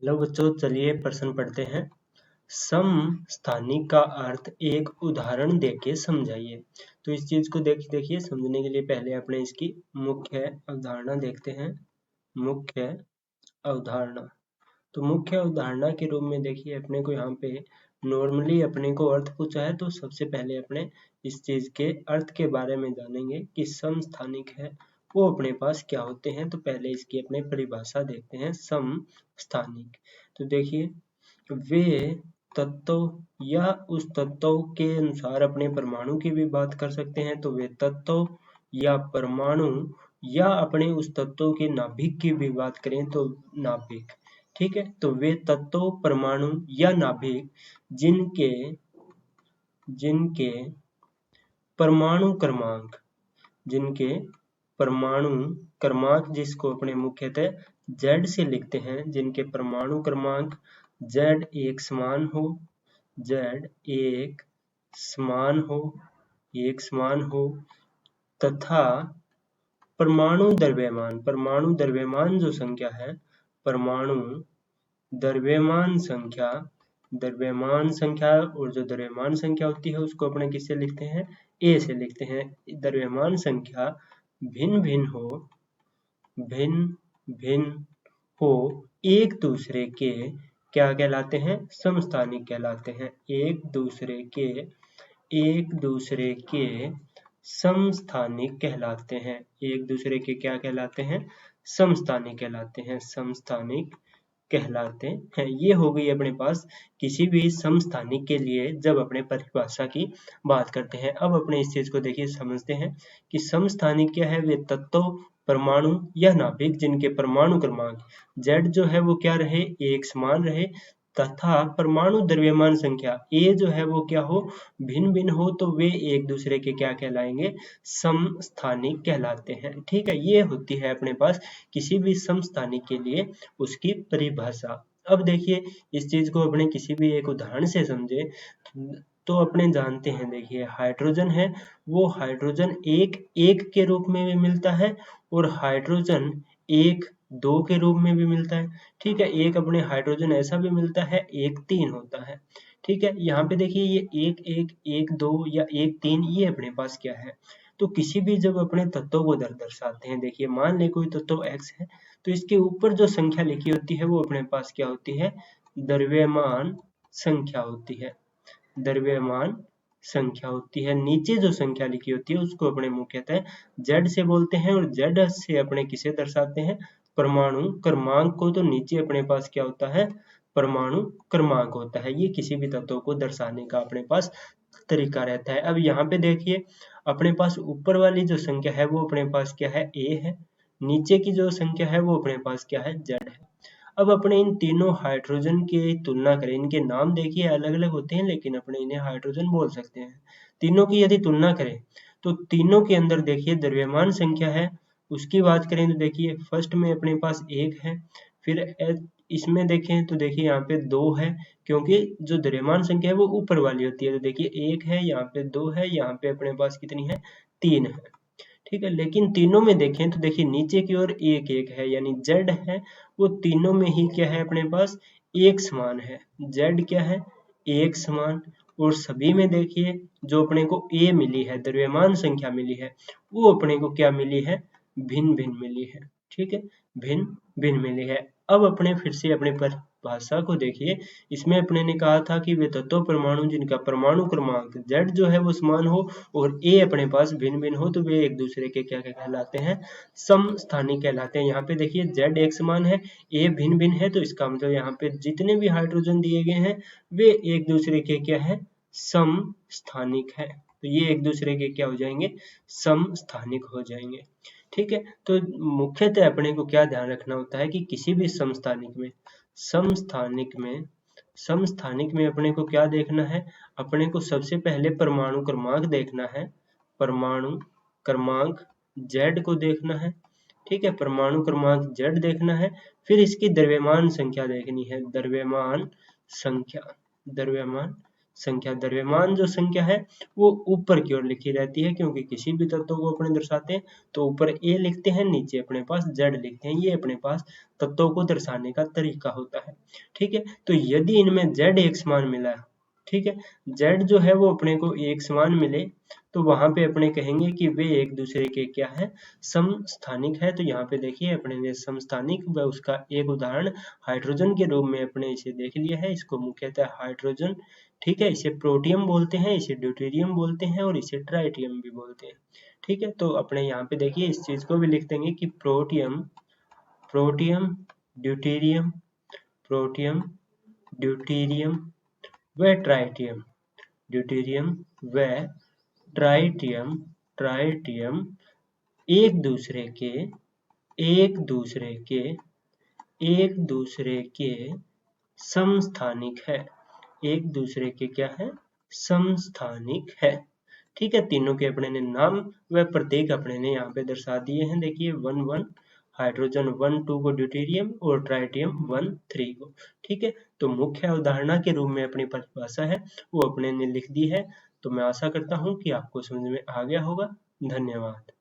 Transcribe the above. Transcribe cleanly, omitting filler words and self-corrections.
Hello बच्चों, चलिए प्रश्न पढ़ते हैं। समस्थानिक का अर्थ एक उदाहरण देके समझाइए। तो इस चीज को देखिए समझने के लिए पहले अपने इसकी मुख्य अवधारणा देखते हैं। मुख्य अवधारणा। तो मुख्य अवधारणा के रूप में देखिए अपने को यहाँ पे नॉर्मली अपने को अर्थ पूछा है, तो सबसे पहले अपने इस चीज के अर्थ के बारे में जानेंगे कि समस्थानिक है वो अपने पास क्या होते हैं। तो पहले इसकी अपने परिभाषा देखते हैं। समस्थानिक, तो देखिए वे तत्व या उस तत्व के अनुसार अपने परमाणु की भी बात कर सकते हैं। तो वे तत्व या परमाणु या अपने उस तत्व के नाभिक की भी बात करें तो नाभिक। ठीक है, तो वे तत्व, परमाणु या नाभिक जिनके जिनके परमाणु क्रमांक जिनके परमाणु क्रमांक जिसको अपने मुख्यतः Z से लिखते हैं, जिनके परमाणु क्रमांक Z एक समान हो, Z एक समान हो तथा परमाणु द्रव्यमान जो संख्या है, परमाणु द्रव्यमान संख्या और जो द्रव्यमान संख्या होती है उसको अपने किससे लिखते हैं, A से लिखते हैं। द्रव्यमान संख्या भिन्न भिन्न हो एक दूसरे के क्या कहलाते हैं, समस्थानिक कहलाते हैं। एक दूसरे के समस्थानिक कहलाते हैं। एक दूसरे के क्या कहलाते हैं, समस्थानिक कहलाते हैं। समस्थानिक कहलाते हैं। ये हो गई अपने पास किसी भी समस्थानिक के लिए जब अपने परिभाषा की बात करते हैं। अब अपने इस चीज को देखिए समझते हैं कि समस्थानिक क्या है। वे तत्व, परमाणु या नाभिक जिनके परमाणु क्रमांक Z जो है वो क्या रहे, एक समान रहे तथा परमाणु द्रव्यमान संख्या A जो है वो क्या हो, भिन्न हो, तो वे एक दूसरे के क्या कहलाएंगे, समस्थानिक कहलाते हैं। ठीक है, ये होती है अपने पास किसी भी समस्थानिक के लिए उसकी परिभाषा। अब देखिए इस चीज को अपने किसी भी एक उदाहरण से समझे तो अपने जानते हैं। देखिए हाइड्रोजन है, वो हाइड्रोजन एक के रूप में भी मिलता है और हाइड्रोजन एक दो के रूप में भी मिलता है। ठीक है, एक अपने हाइड्रोजन ऐसा भी मिलता है, एक तीन होता है। ठीक है, यहाँ पे देखिए ये एक दो या एक तीन, ये अपने पास क्या है। तो किसी भी जब अपने तत्वों को दर्शाते हैं, देखिए मान ले कोई तत्व x है, तो इसके ऊपर जो संख्या लिखी होती है वो अपने पास क्या होती है, द्रव्यमान संख्या होती है। द्रव्यमान संख्या होती है। नीचे जो संख्या लिखी होती है उसको अपने मुख्यतः Z से बोलते हैं और Z से अपने किसे दर्शाते हैं, परमाणु क्रमांक को। तो नीचे अपने पास क्या होता है, परमाणु क्रमांक होता है। ये किसी भी तत्व को दर्शाने का अपने पास तरीका रहता है। अब यहाँ पे देखिए अपने पास ऊपर वाली जो संख्या है वो अपने पास क्या है, A है। नीचे की जो संख्या है वो अपने पास क्या है, Z है। अब अपने इन तीनों हाइड्रोजन की तुलना करें, इनके नाम देखिए अलग अलग होते हैं लेकिन अपने इन्हें हाइड्रोजन बोल सकते हैं। तीनों की यदि तुलना करें तो तीनों के अंदर देखिए द्रव्यमान संख्या है, उसकी बात करें तो देखिए फर्स्ट में अपने पास एक है, फिर इसमें देखें तो देखिए यहाँ पे दो है, क्योंकि जो द्रव्यमान संख्या है वो ऊपर वाली होती है। तो देखिए एक है, यहाँ पे दो है, यहाँ पे अपने पास कितनी है, तीन है। ठीक है, लेकिन तीनों में देखें तो देखिए नीचे की ओर एक एक है, यानी Z है वो तीनों में ही क्या है, अपने पास एक समान है। Z क्या है, एक समान। और सभी में देखिए जो अपने को A मिली है, द्रव्यमान संख्या मिली है, वो अपने को क्या मिली है, भिन्न भिन्न मिली है। ठीक है, भिन्न भिन्न मिली है। अब अपने फिर से अपने परिभाषा को देखिए। इसमें अपने ने कहा था कि वे तत्व परमाणु जिनका परमाणु क्रमांक Z जो है वो समान हो और A अपने पास भिन्न भिन्न हो, तो वे एक दूसरे के क्या कहलाते हैं, समस्थानिक कहलाते हैं। यहाँ पे देखिए Z एक समान है, A भिन्न भिन्न है, तो इसका मतलब यहाँ पे जितने भी हाइड्रोजन दिए गए हैं वे एक दूसरे के क्या है, समस्थानिक है। तो ये एक दूसरे के क्या हो जाएंगे, समस्थानिक हो जाएंगे। ठीक है, तो मुख्यतः अपने को क्या ध्यान रखना होता है कि किसी भी समस्थानिक में अपने को क्या देखना है, अपने को सबसे पहले परमाणु क्रमांक देखना है। परमाणु क्रमांक Z को देखना है। ठीक है, परमाणु क्रमांक Z देखना है, फिर इसकी द्रव्यमान संख्या देखनी है। द्रव्यमान संख्या द्रव्यमान जो संख्या है वो ऊपर की ओर लिखी रहती है, क्योंकि किसी भी तत्व को अपने दर्शाते हैं तो ऊपर ए लिखते हैं, नीचे अपने पास जेड लिखते हैं। ये अपने पास तत्वों को दर्शाने का तरीका होता है। ठीक है, तो यदि इनमें जेड एक समान मिला है, ठीक है, जेड जो है वो अपने को एक समान मिले तो वहां पे अपने कहेंगे कि वे एक दूसरे के क्या है, समस्थानिक है। तो यहाँ पे देखिए अपने ने समस्थानिक व उसका एक उदाहरण हाइड्रोजन के रूप में अपने इसे देख लिया है। इसको मुख्यतः हाइड्रोजन, ठीक है, इसे प्रोटियम बोलते हैं, इसे ड्यूटेरियम बोलते हैं और इसे ट्राइटियम भी बोलते हैं। ठीक है, तो अपने यहाँ पे देखिए इस चीज को भी लिख देंगे कि protium, protium, deuterium, protium, deuterium व ट्राइटियम, ड्यूटेरियम व ट्राइटियम, ट्राइटियम एक दूसरे के, एक दूसरे के, एक दूसरे के समस्थानिक है, एक दूसरे के क्या है, समस्थानिक है। ठीक है, तीनों के अपने ने नाम व प्रतीक अपने ने यहाँ पे दर्शा दिए हैं। देखिए 1 1 हाइड्रोजन, 1 2 को ड्यूटेरियम और ट्राइटियम 1 3 को। ठीक है, तो मुख्य अवधारणा के रूप में अपनी परिभाषा है वो अपने ने लिख दी है। तो मैं आशा करता हूँ कि आपको समझ में आ गया होगा। धन्यवाद।